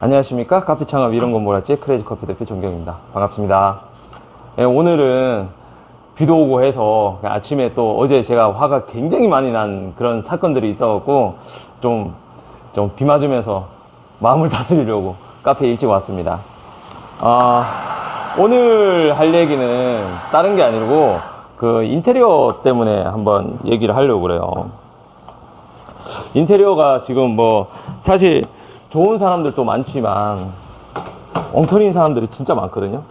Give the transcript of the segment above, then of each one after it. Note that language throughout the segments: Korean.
안녕하십니까? 카페 창업 이런 건 몰랐지? 크레이지 커피 대표 존경입니다. 반갑습니다. 예, 오늘은 비도 오고 해서 아침에 또 어제 제가 화가 굉장히 많이 난 그런 사건들이 있어갖고 좀 비 맞으면서 마음을 다스리려고 카페에 일찍 왔습니다. 오늘 할 얘기는 다른 게 아니고 그 인테리어 때문에 한번 얘기를 하려고 그래요. 인테리어가 지금 뭐 사실 좋은 사람들도 많지만 엉터리인 사람들이 진짜 많거든요.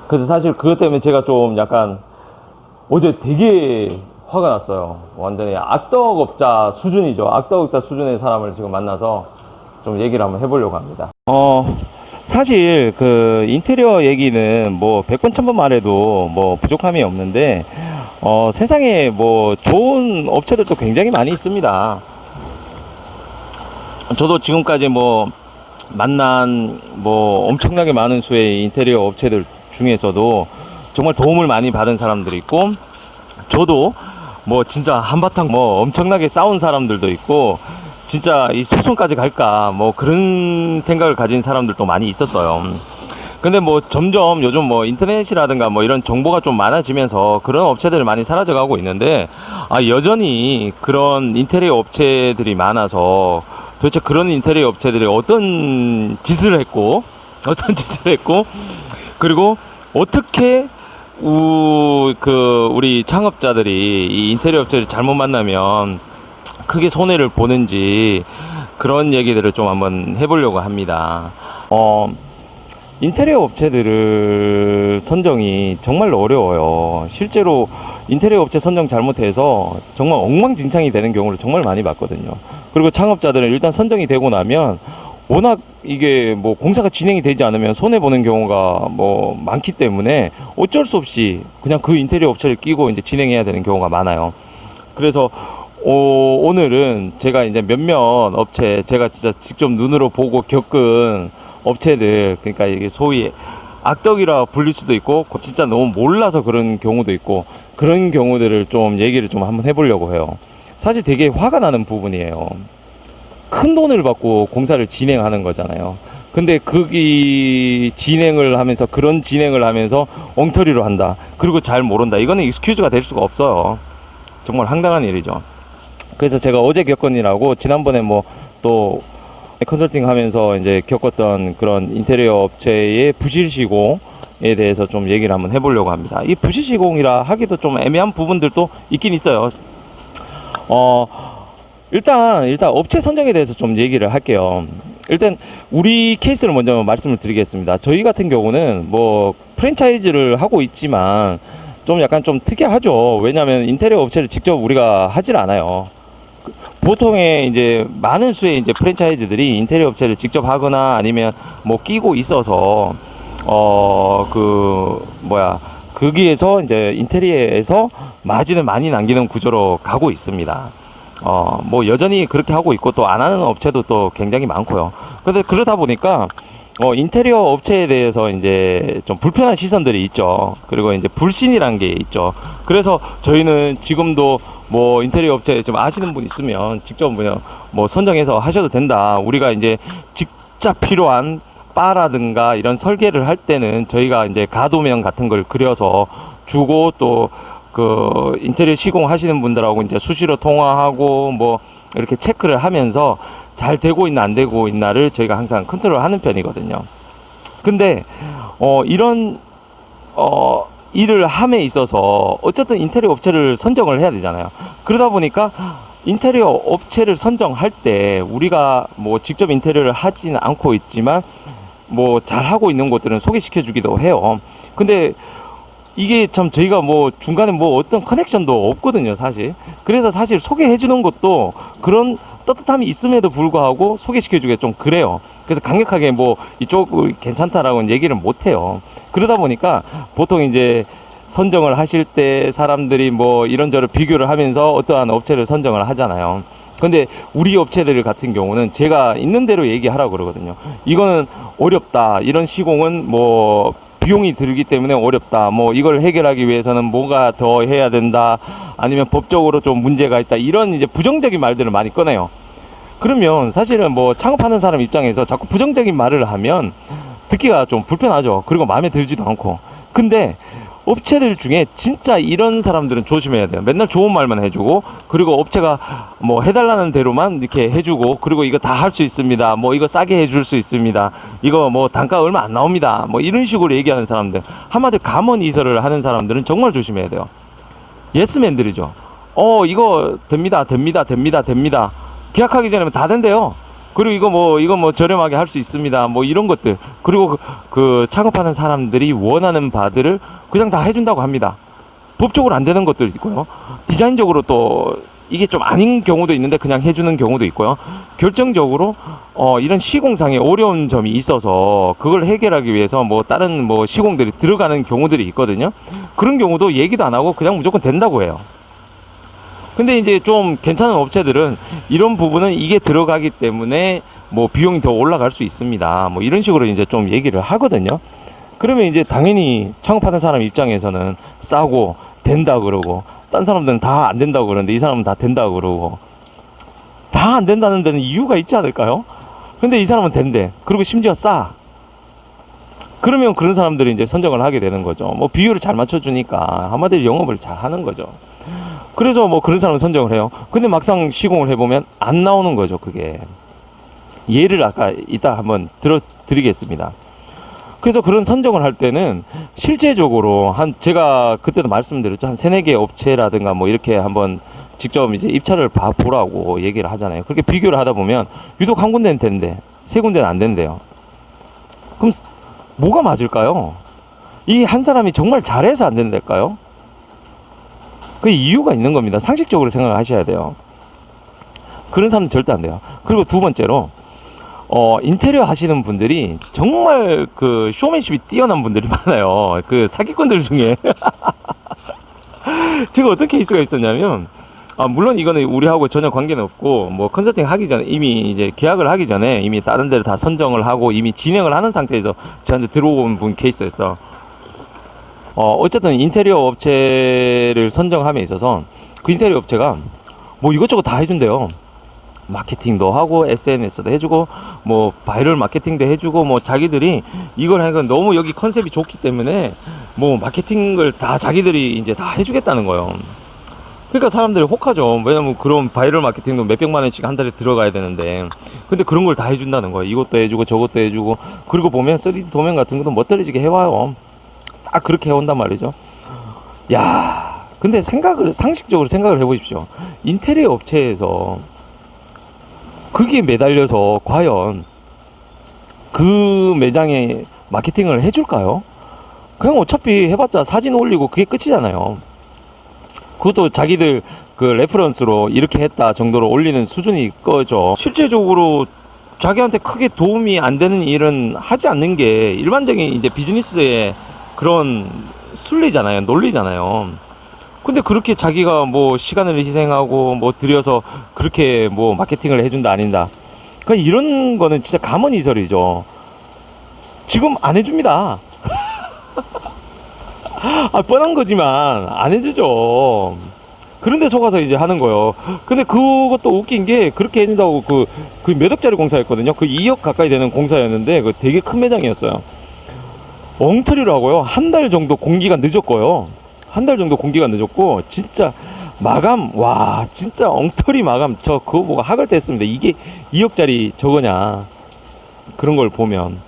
그래서 사실 그것 때문에 제가 좀 약간 어제 되게 화가 났어요. 완전히 악덕업자 수준이죠. 악덕업자 수준의 사람을 지금 만나서 좀 얘기를 한번 해보려고 합니다. 사실 그 인테리어 얘기는 뭐 100번 1000번 말해도 뭐 부족함이 없는데 세상에 뭐 좋은 업체들도 굉장히 많이 있습니다. 저도 지금까지 뭐 만난 뭐 엄청나게 많은 수의 인테리어 업체들 중에서도 정말 도움을 많이 받은 사람들이 있고, 저도 뭐 진짜 한바탕 뭐 엄청나게 싸운 사람들도 있고, 진짜 이 소송까지 갈까 뭐 그런 생각을 가진 사람들도 많이 있었어요. 근데 뭐 점점 요즘 뭐 인터넷이라든가 뭐 이런 정보가 좀 많아지면서 그런 업체들이 많이 사라져 가고 있는데, 여전히 그런 인테리어 업체들이 많아서 도대체 그런 인테리어 업체들이 어떤 짓을 했고 그리고 어떻게 우리 창업자들이 이 인테리어 업체를 잘못 만나면 크게 손해를 보는지, 그런 얘기들을 좀 한번 해보려고 합니다. 인테리어 업체들을 선정이 정말 어려워요. 실제로 인테리어 업체 선정 잘못해서 정말 엉망진창이 되는 경우를 정말 많이 봤거든요. 그리고 창업자들은 일단 선정이 되고 나면 워낙 이게 뭐 공사가 진행이 되지 않으면 손해보는 경우가 뭐 많기 때문에 어쩔 수 없이 그냥 그 인테리어 업체를 끼고 이제 진행해야 되는 경우가 많아요. 그래서 오늘은 제가 이제 몇몇 업체, 제가 진짜 직접 눈으로 보고 겪은 업체들, 그러니까 이게 소위 악덕이라 불릴 수도 있고 진짜 너무 몰라서 그런 경우도 있고, 그런 경우들을 좀 얘기를 좀 한번 해보려고 해요. 사실 되게 화가 나는 부분이에요. 큰 돈을 받고 공사를 진행하는 거잖아요. 근데 거기 진행을 하면서, 그런 진행을 하면서 엉터리로 한다, 그리고 잘 모른다, 이거는 익스큐즈가 될 수가 없어요. 정말 황당한 일이죠. 그래서 제가 어제 겪은 일하고 지난번에 뭐 또 컨설팅 하면서 이제 겪었던 그런 인테리어 업체의 부실 시공에 대해서 좀 얘기를 한번 해보려고 합니다. 이 부실 시공이라 하기도 좀 애매한 부분들도 있긴 있어요. 일단 업체 선정에 대해서 좀 얘기를 할게요. 일단 우리 케이스를 먼저 말씀을 드리겠습니다. 저희 같은 경우는 뭐 프랜차이즈를 하고 있지만 좀 약간 좀 특이하죠. 왜냐하면 인테리어 업체를 직접 우리가 하질 않아요. 보통의 이제 많은 수의 이제 프랜차이즈들이 인테리어 업체를 직접 하거나 아니면 뭐 끼고 있어서 거기에서 이제 인테리어에서 마진을 많이 남기는 구조로 가고 있습니다. 뭐 여전히 그렇게 하고 있고 또 안 하는 업체도 또 굉장히 많고요. 근데 그러다 보니까 인테리어 업체에 대해서 이제 좀 불편한 시선들이 있죠. 그리고 이제 불신이란 게 있죠. 그래서 저희는 지금도 뭐 인테리어 업체 좀 아시는 분 있으면 직접 뭐 선정해서 하셔도 된다. 우리가 이제 진짜 필요한 바라든가 이런 설계를 할 때는 저희가 이제 가도면 같은 걸 그려서 주고, 또 그 인테리어 시공하시는 분들하고 이제 수시로 통화하고 뭐 이렇게 체크를 하면서 잘 되고 있나 안 되고 있나를 저희가 항상 컨트롤하는 편이거든요. 근데 이런 일을 함에 있어서 어쨌든 인테리어 업체를 선정을 해야 되잖아요. 그러다 보니까 인테리어 업체를 선정할 때 우리가 뭐 직접 인테리어를 하진 않고 있지만 뭐 잘하고 있는 곳들은 소개시켜 주기도 해요. 근데 이게 참 저희가 뭐 중간에 뭐 어떤 커넥션도 없거든요, 사실. 그래서 사실 소개해 주는 것도 그런 떳떳함이 있음에도 불구하고 소개시켜 주기가 좀 그래요. 그래서 강력하게 뭐 이쪽 괜찮다라고는 얘기를 못 해요. 그러다 보니까 보통 이제 선정을 하실 때 사람들이 뭐 이런저런 비교를 하면서 어떠한 업체를 선정을 하잖아요. 근데 우리 업체들 같은 경우는 제가 있는 대로 얘기하라고 그러거든요. 이거는 어렵다, 이런 시공은 뭐 비용이 들기 때문에 어렵다, 뭐 이걸 해결하기 위해서는 뭐가 더 해야 된다, 아니면 법적으로 좀 문제가 있다, 이런 이제 부정적인 말들을 많이 꺼내요. 그러면 사실은 뭐 창업하는 사람 입장에서 자꾸 부정적인 말을 하면 듣기가 좀 불편하죠. 그리고 마음에 들지도 않고. 근데 업체들 중에 진짜 이런 사람들은 조심해야 돼요. 맨날 좋은 말만 해주고, 그리고 업체가 뭐 해달라는 대로만 이렇게 해주고, 그리고 이거 다 할 수 있습니다. 뭐 이거 싸게 해줄 수 있습니다. 이거 뭐 단가 얼마 안 나옵니다. 뭐 이런 식으로 얘기하는 사람들, 한마디로 감언 이설을 하는 사람들은 정말 조심해야 돼요. 예스맨들이죠. 이거 됩니다, 됩니다, 됩니다, 됩니다. 계약하기 전에 다 된대요. 그리고 이거 뭐 저렴하게 할 수 있습니다. 뭐 이런 것들. 그리고 그 창업하는 사람들이 원하는 바들을 그냥 다 해준다고 합니다. 법적으로 안 되는 것도 있고요. 디자인적으로 또 이게 좀 아닌 경우도 있는데 그냥 해주는 경우도 있고요. 결정적으로 이런 시공상에 어려운 점이 있어서 그걸 해결하기 위해서 뭐 다른 뭐 시공들이 들어가는 경우들이 있거든요. 그런 경우도 얘기도 안 하고 그냥 무조건 된다고 해요. 근데 이제 좀 괜찮은 업체들은 이런 부분은 이게 들어가기 때문에 뭐 비용이 더 올라갈 수 있습니다. 뭐 이런 식으로 이제 좀 얘기를 하거든요. 그러면 이제 당연히 창업하는 사람 입장에서는 싸고 된다 그러고, 딴 사람들은 다 안 된다고 그러는데 이 사람은 다 된다 그러고, 다 안 된다는 데는 이유가 있지 않을까요? 근데 이 사람은 된대. 그리고 심지어 싸. 그러면 그런 사람들이 이제 선정을 하게 되는 거죠. 뭐 비율을 잘 맞춰주니까 한마디로 영업을 잘 하는 거죠. 그래서 뭐 그런 사람을 선정을 해요. 근데 막상 시공을 해보면 안 나오는 거죠, 그게. 예를 아까 이따 한번 드리겠습니다. 그래서 그런 선정을 할 때는 실제적으로 제가 그때도 말씀드렸죠. 한 3-4개 업체라든가 뭐 이렇게 한번 직접 이제 입찰을 보라고 얘기를 하잖아요. 그렇게 비교를 하다 보면 유독 한 군데는 된대, 3군데는 안 된대요. 그럼 뭐가 맞을까요? 이 한 사람이 정말 잘해서 안 된다일까요? 그 이유가 있는 겁니다. 상식적으로 생각하셔야 돼요. 그런 사람은 절대 안 돼요. 그리고 두 번째로 인테리어 하시는 분들이 정말 그 쇼맨십이 뛰어난 분들이 많아요. 그 사기꾼들 중에. 제가 어떤 케이스가 있었냐면, 물론 이거는 우리하고 전혀 관계는 없고, 뭐 컨설팅 하기 전에 이미 이제 계약을 하기 전에 이미 다른 데를 다 선정을 하고 이미 진행을 하는 상태에서 저한테 들어온 분 케이스였어. 어쨌든 인테리어 업체를 선정함에 있어서 그 인테리어 업체가 뭐 이것저것 다 해준대요. 마케팅도 하고 SNS도 해주고 뭐 바이럴 마케팅도 해주고, 뭐 자기들이 이걸 하니까 너무 여기 컨셉이 좋기 때문에 뭐 마케팅을 다 자기들이 이제 다 해주겠다는 거예요. 그러니까 사람들이 혹하죠. 왜냐면 그런 바이럴 마케팅도 몇백만 원씩 한 달에 들어가야 되는데, 근데 그런 걸 다 해준다는 거예요. 이것도 해주고 저것도 해주고, 그리고 보면 3D 도면 같은 것도 멋들어지게 해와요. 딱 그렇게 해온단 말이죠. 야, 근데 상식적으로 생각을 해보십시오. 인테리어 업체에서 거기에 매달려서 과연 그 매장에 마케팅을 해줄까요? 그냥 어차피 해봤자 사진 올리고 그게 끝이잖아요. 그것도 자기들 그 레퍼런스로 이렇게 했다 정도로 올리는 수준이 거죠. 실제적으로 자기한테 크게 도움이 안 되는 일은 하지 않는 게 일반적인 이제 비즈니스의 그런 순리잖아요, 논리잖아요. 근데 그렇게 자기가 뭐 시간을 희생하고 뭐 들여서 그렇게 뭐 마케팅을 해준다 아닌다, 그러니까 이런 거는 진짜 가문이설이죠. 지금 안 해줍니다. 뻔한 거지만 안 해주죠. 그런데 속아서 이제 하는 거예요. 근데 그것도 웃긴 게, 그렇게 해준다고 그 몇 억짜리 공사였거든요. 그 2억 가까이 되는 공사였는데 그 되게 큰 매장이었어요. 엉터리로 하고요. 한 달 정도 공기가 늦었고요. 한 달 정도 공기가 늦었고, 진짜 마감, 와, 진짜 엉터리 마감. 저 그거 보고 학을 뗐습니다. 이게 2억짜리 저거냐. 그런 걸 보면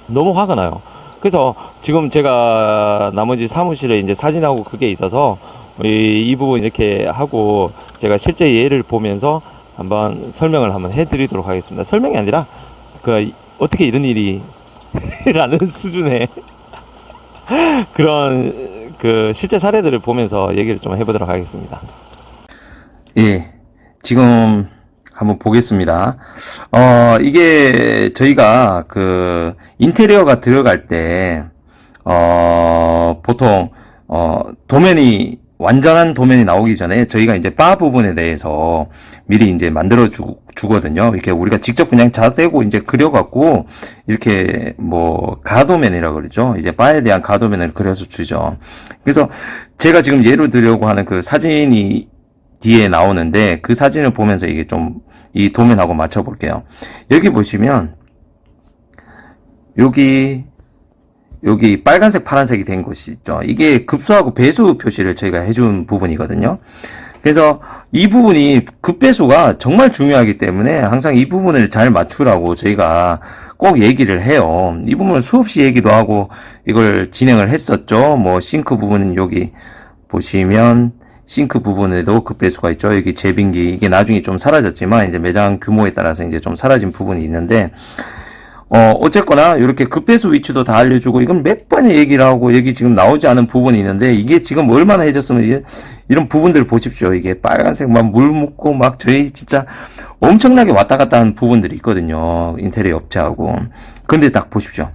너무 화가 나요. 그래서 지금 제가 나머지 사무실에 이제 사진하고 그게 있어서 이 부분 이렇게 하고 제가 실제 예를 보면서 한번 설명을 한번 해드리도록 하겠습니다. 설명이 아니라 그 어떻게 이런 일이 라는 수준의 그런 그 실제 사례들을 보면서 얘기를 좀 해보도록 하겠습니다. 예, 지금 한번 보겠습니다. 이게 저희가 그 인테리어가 들어갈 때, 보통, 완전한 도면이 나오기 전에 저희가 이제 바 부분에 대해서 미리 이제 만들어 주거든요. 이렇게 우리가 직접 그냥 자대고 이제 그려갖고, 이렇게 뭐, 가도면이라고 그러죠. 이제 바에 대한 가도면을 그려서 주죠. 그래서 제가 지금 예로 들려고 하는 그 사진이 뒤에 나오는데 그 사진을 보면서 이게 좀 이 도면하고 맞춰 볼게요. 여기 보시면 여기 빨간색 파란색이 된 곳이 있죠. 이게 급수하고 배수 표시를 저희가 해준 부분이거든요. 그래서 이 부분이 급배수가 정말 중요하기 때문에 항상 이 부분을 잘 맞추라고 저희가 꼭 얘기를 해요. 이 부분을 수없이 얘기도 하고 이걸 진행을 했었죠. 뭐 싱크 부분은 여기 보시면 싱크 부분에도 급배수가 있죠. 여기 제빙기 이게 나중에 좀 사라졌지만 이제 매장 규모에 따라서 이제 좀 사라진 부분이 있는데 어쨌거나 이렇게 급배수 위치도 다 알려주고 이건 몇 번의 얘기를 하고 여기 지금 나오지 않은 부분이 있는데 이게 지금 얼마나 해졌으면 이런 부분들을 보십시오. 이게 빨간색 막 물 묻고 막 저희 진짜 엄청나게 왔다 갔다 하는 부분들이 있거든요. 인테리어 업체하고. 그런데 딱 보십시오.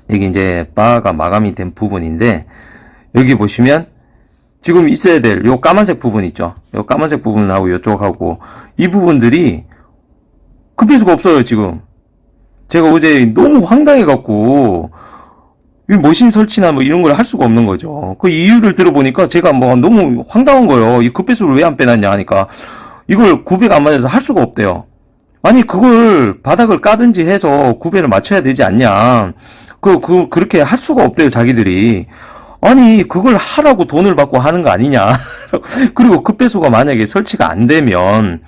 여기 이제 바가 마감이 된 부분인데 여기 보시면 지금 있어야 될 요 까만색 부분 있죠. 요 까만색 부분하고 요쪽하고 이 부분들이 급배수가 없어요, 지금. 제가 어제 너무 황당해갖고, 이 머신 설치나 뭐 이런 걸 할 수가 없는 거죠. 그 이유를 들어보니까 제가 뭐 너무 황당한 거예요. 이 급배수를 왜 안 빼놨냐 하니까, 이걸 구배가 안 맞아서 할 수가 없대요. 아니, 그걸 바닥을 까든지 해서 구배를 맞춰야 되지 않냐. 그렇게 할 수가 없대요, 자기들이. 아니, 그걸 하라고 돈을 받고 하는 거 아니냐. 그리고 급배수가 만약에 설치가 안 되면,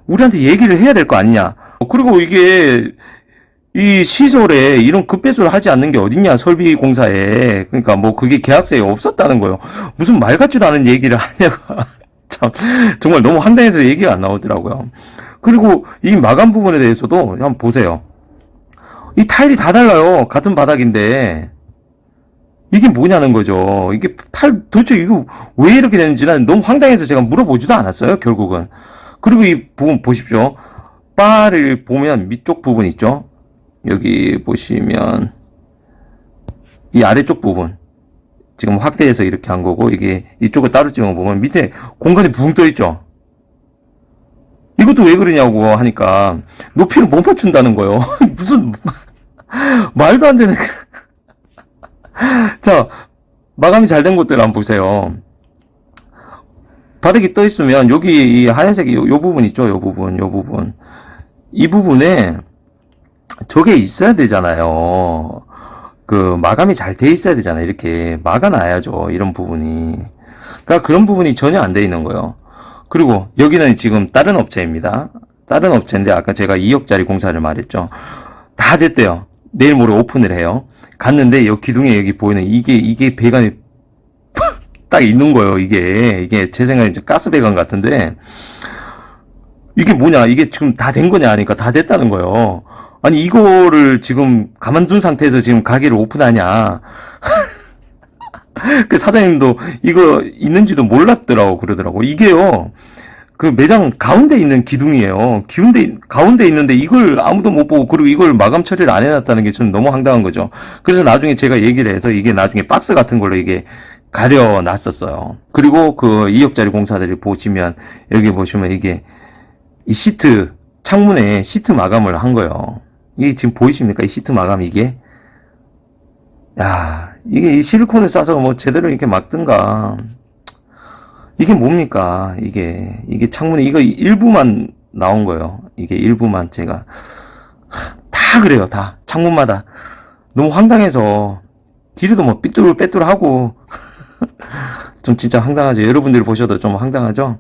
우리한테 얘기를 해야 될 거 아니냐. 그리고 이게 이 시설에 이런 급배수를 하지 않는 게 어딨냐, 설비공사에. 그러니까 뭐 그게 계약서에 없었다는 거예요. 무슨 말 같지도 않은 얘기를 하냐고. 참 정말 너무 황당해서 얘기가 안 나오더라고요. 그리고 이 마감 부분에 대해서도 한번 보세요. 이 타일이 다 달라요. 같은 바닥인데 이게 뭐냐는 거죠. 이게 도대체 이거 왜 이렇게 되는지 난 너무 황당해서 제가 물어보지도 않았어요, 결국은. 그리고 이 부분 보십시오. 바를 보면 밑쪽 부분 있죠? 여기 보시면 이 아래쪽 부분 지금 확대해서 이렇게 한 거고 이게 이쪽을 따로 찍어보면 밑에 공간이 붕 떠 있죠? 이것도 왜 그러냐고 하니까 높이를 못 맞춘다는 거예요. 무슨 말도 안 되는 자, 마감이 잘 된 곳들 한번 보세요. 바닥이 떠 있으면 여기 이 하얀색이 요 부분 있죠? 요 부분. 이 부분에 저게 있어야 되잖아요. 그 마감이 잘 돼 있어야 되잖아요. 이렇게 막아놔야죠. 이런 부분이. 그러니까 그런 부분이 전혀 안 돼 있는 거예요. 그리고 여기는 지금 다른 업체입니다. 다른 업체인데 아까 제가 2억짜리 공사를 말했죠. 다 됐대요. 내일 모레 오픈을 해요. 갔는데 여기 기둥에 여기 보이는 이게 배관이 딱 있는 거예요. 이게 제 생각에 이제 가스 배관 같은데 이게 뭐냐? 이게 지금 다 된 거냐 하니까 다 됐다는 거예요. 아니 이거를 지금 가만둔 상태에서 지금 가게를 오픈하냐? 그 사장님도 이거 있는지도 몰랐더라고 그러더라고. 이게요. 그 매장 가운데 있는 기둥이에요. 가운데 있는데 이걸 아무도 못 보고 그리고 이걸 마감 처리를 안 해놨다는 게 좀 너무 황당한 거죠. 그래서 나중에 제가 얘기를 해서 이게 나중에 박스 같은 걸로 이게 가려놨었어요. 그리고 그 2억짜리 공사들이 보시면 여기 보시면 이게 이 시트 창문에 시트 마감을 한 거예요. 이게 지금 보이십니까? 이 시트 마감 이게 야 이게 이 실리콘을 싸서 뭐 제대로 이렇게 막든가 이게 뭡니까? 이게 창문에 이거 일부만 나온 거예요. 이게 일부만 제가 다 그래요. 다 창문마다 너무 황당해서 길이도 뭐 삐뚤빼뚤하고 좀 진짜 황당하죠. 여러분들이 보셔도 좀 황당하죠.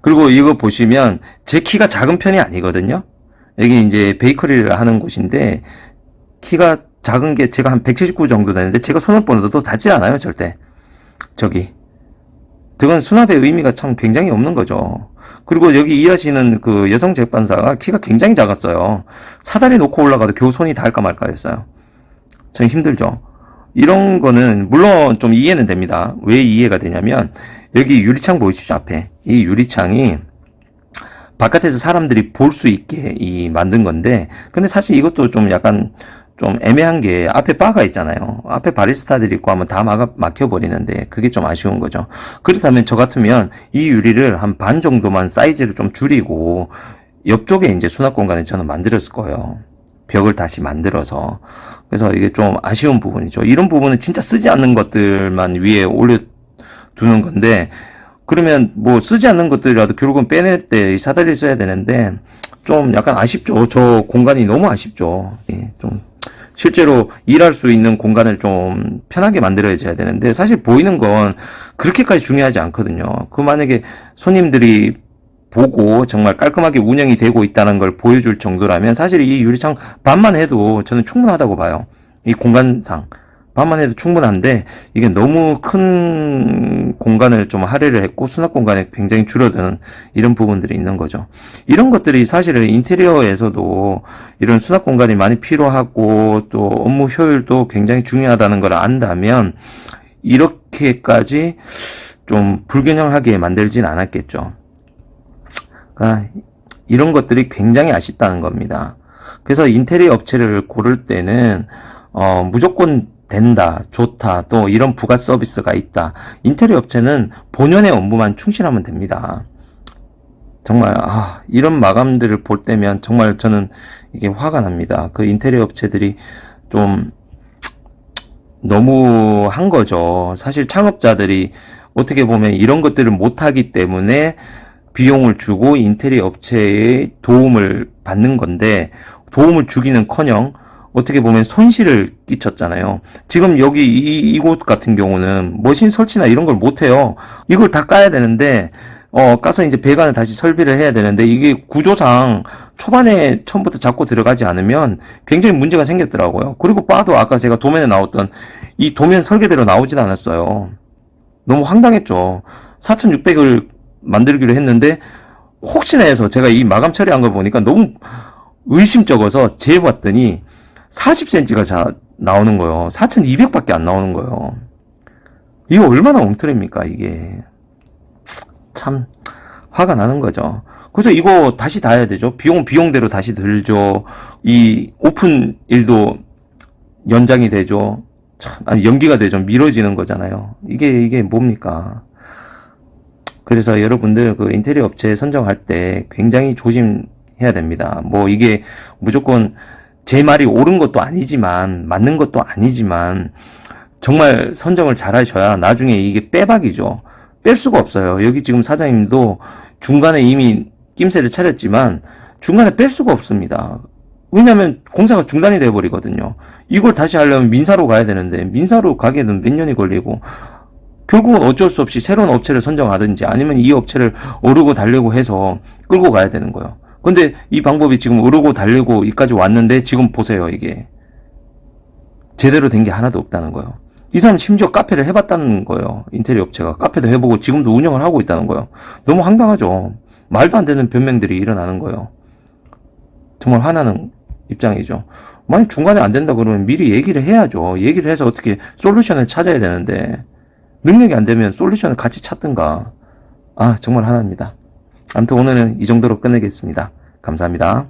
그리고 이거 보시면 제 키가 작은 편이 아니거든요. 여기 이제 베이커리를 하는 곳인데 키가 작은 게 제가 한 179 정도 되는데 제가 손을 뻗어도 닿지 않아요. 절대. 그건 수납의 의미가 참 굉장히 없는 거죠. 그리고 여기 일하시는 그 여성 제빵사가 키가 굉장히 작았어요. 사다리 놓고 올라가도 겨우 손이 닿을까 말까 했어요. 참 힘들죠. 이런 거는 물론 좀 이해는 됩니다. 왜 이해가 되냐면 여기 유리창 보이시죠? 앞에 이 유리창이 바깥에서 사람들이 볼 수 있게 만든 건데 근데 사실 이것도 좀 약간 좀 애매한 게 앞에 바가 있잖아요. 앞에 바리스타들이 있고 하면 다 막혀버리는데 그게 좀 아쉬운 거죠. 그렇다면 저 같으면 이 유리를 한 반 정도만 사이즈를 좀 줄이고 옆쪽에 이제 수납 공간을 저는 만들었을 거예요. 벽을 다시 만들어서. 그래서 이게 좀 아쉬운 부분이죠. 이런 부분은 진짜 쓰지 않는 것들만 위에 올려두는 건데 그러면 뭐 쓰지 않는 것들이라도 결국은 빼낼 때 이 사다리를 써야 되는데 좀 약간 아쉽죠. 저 공간이 너무 아쉽죠. 예, 좀 실제로 일할 수 있는 공간을 좀 편하게 만들어야 되는데 사실 보이는 건 그렇게까지 중요하지 않거든요. 그 만약에 손님들이 보고 정말 깔끔하게 운영이 되고 있다는 걸 보여줄 정도라면 사실 이 유리창 반만 해도 저는 충분하다고 봐요. 이 공간상. 반만 해도 충분한데 이게 너무 큰 공간을 좀 할애를 했고 수납 공간이 굉장히 줄어드는 이런 부분들이 있는 거죠. 이런 것들이 사실은 인테리어에서도 이런 수납 공간이 많이 필요하고 또 업무 효율도 굉장히 중요하다는 걸 안다면 이렇게까지 좀 불균형하게 만들진 않았겠죠. 그러니까 이런 것들이 굉장히 아쉽다는 겁니다. 그래서 인테리어 업체를 고를 때는 무조건 된다, 좋다, 또 이런 부가 서비스가 있다. 인테리어 업체는 본연의 업무만 충실하면 됩니다. 정말 이런 마감들을 볼 때면 정말 저는 이게 화가 납니다. 그 인테리어 업체들이 좀 너무 한 거죠. 사실 창업자들이 어떻게 보면 이런 것들을 못하기 때문에 비용을 주고 인테리어 업체의 도움을 받는 건데 도움을 주기는커녕 어떻게 보면 손실을 끼쳤잖아요. 지금 여기 이곳 같은 경우는 머신 설치나 이런 걸 못해요. 이걸 다 까야 되는데 까서 이제 배관을 다시 설비를 해야 되는데 이게 구조상 초반에 처음부터 잡고 들어가지 않으면 굉장히 문제가 생겼더라고요. 그리고 바도 아까 제가 도면에 나왔던 이 도면 설계대로 나오진 않았어요. 너무 황당했죠. 4,600을 만들기로 했는데 혹시나 해서 제가 이 마감 처리한 걸 보니까 너무 의심쩍어서 재봤더니 40cm가 나오는 거예요. 4,200밖에 안 나오는 거예요. 이거 얼마나 엉터리입니까, 이게. 참, 화가 나는 거죠. 그래서 이거 다시 다 해야 되죠. 비용은 비용대로 다시 들죠. 이 오픈 일도 연장이 되죠. 참, 아니, 연기가 되죠. 미뤄지는 거잖아요. 이게 뭡니까. 그래서 여러분들 그 인테리어 업체 선정할 때 굉장히 조심해야 됩니다. 뭐 이게 무조건 제 말이 옳은 것도 아니지만 맞는 것도 아니지만 정말 선정을 잘 하셔야 나중에 이게 빼박이죠. 뺄 수가 없어요. 여기 지금 사장님도 중간에 이미 낌새를 차렸지만 중간에 뺄 수가 없습니다. 왜냐하면 공사가 중단이 돼버리거든요. 이걸 다시 하려면 민사로 가야 되는데 민사로 가기에는 몇 년이 걸리고 결국은 어쩔 수 없이 새로운 업체를 선정하든지 아니면 이 업체를 오르고 달리고 해서 끌고 가야 되는 거예요. 근데 이 방법이 지금 오르고 달리고 여기까지 왔는데 지금 보세요. 이게 제대로 된 게 하나도 없다는 거예요. 이 사람 심지어 카페를 해봤다는 거예요. 인테리어 업체가 카페도 해보고 지금도 운영을 하고 있다는 거예요. 너무 황당하죠. 말도 안 되는 변명들이 일어나는 거예요. 정말 화나는 입장이죠. 만약 중간에 안 된다 그러면 미리 얘기를 해야죠. 얘기를 해서 어떻게 솔루션을 찾아야 되는데 능력이 안 되면 솔루션을 같이 찾든가. 정말 화납니다. 아무튼 오늘은 이 정도로 끝내겠습니다. 감사합니다.